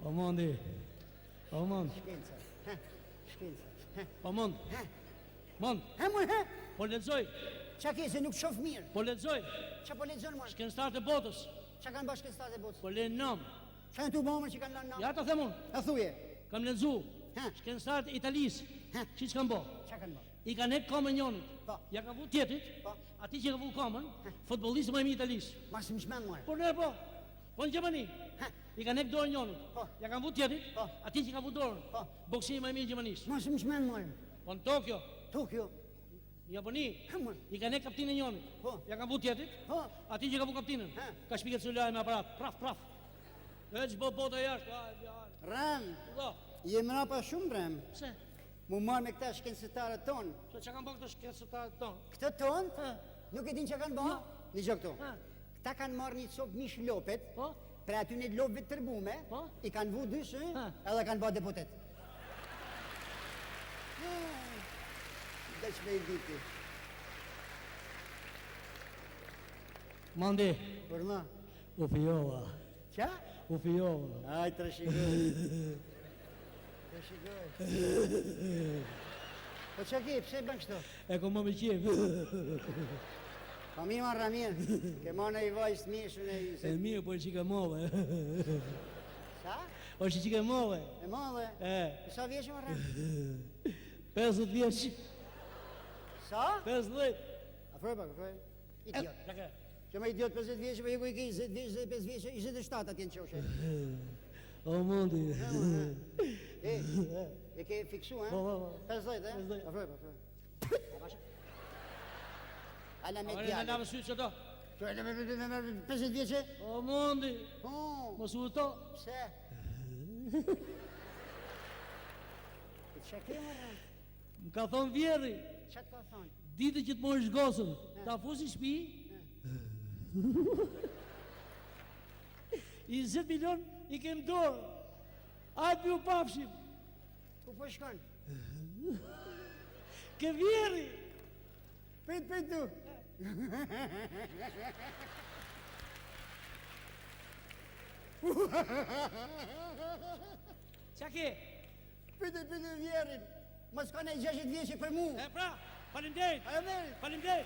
O mundi. O mund. Shkenca. Shkenca. O mund. Mund. Mund, Po lexoj. Qa ke se nuk shof mirë? Po lexoj. Qa po lexon mërë? Shkencëtarët e botës. Qa kanë bashkë shkencëtarët e botës? Po lejnë nom. Qa në tu bomër që kanë lanë namë? Ja ta them unë. A thuje? Kam lexu. Ha. Shkencëtarët e Italisë. Ha. Çiç kanë bë? Qa kanë bë? I kanë hek komën njënit. Po. Ja ka vu tjetrit. Po. Ati që ka vu komën, futbollisti më i mirë i Italisë. Mas më shmenë mërë. Po ne po. Po në Gjermani. Ha. I kanë hek dorën njënit. Po. Ja kanë vu tjetrit. Po. Ati që ka vu dorën. Po. Boksimi më i mirë i Gjermanisë. Mas më shmenë mërë. Po në Tokyo, Tokyo. në Japoni, Ha mërë. i kanë hek kaptinën e njënit. Po. Ja kanë vu tjetrit. Po. Ati që ka vu kaptinën. Ha. Ka shpiket celulare me aparat. Praf. E që bo bota jashtë. Ram, Do. je mëra pa shumë ram. Pse? Mu marë me këta shkencëtarët tonë. Se që kanë bërë këtë shkencëtarët tonë? Këtë tonë, Ha. nuk e din që kanë bërë? Një gjë këtu. Ha. Këta kanë marrë një copë mish lopet, Po? për aty një lopëve të tërbume, Po? i kanë vu dy sy, Ha. edhe kanë bërë deputet. Dhe që me i diti. Mandi, Për ma, u fijova. qa? U fijova. Aj, të rëshikoj. Të rëshikoj. Po që ki, pse bën kështu? E ko më me qef. Po mi marë Ramir, ke marë i vajzë të mishën e i E se... mirë, po e qika move. Sa? O që qika move. E madhe? E, Sa vjeqë më Ramir? 50 vjeç. Sa? 50. Afroj pak, afroj. Idiot. Plake. Që me idiot 50 vjeqë, për ju ku i ki 20 vjeqë, 25 vjeqë, 27 atje në qoshe. O mundi. E ke fiksu, e? Po. 50, e? 50. Afroj pak, afroj. Ala me Ore në djallë. lavë sytë që to. 50 vjeqë? O mundi. Oh, Mos u to. pse? Që ke më rëmë? Më ka thonë vjeri. Që të ka thonë? Ditë që të morish gosën. Ta fusi shpi. 20 milion i kem dorë. Ajtë ju pafshim. Ku po shkon? Ke vjeri. Prit tu. Qa ke? Prit vjerin. Mos ka ne 60 vjeqë për mu. E pra, falimderit. A e meri? Falimderit.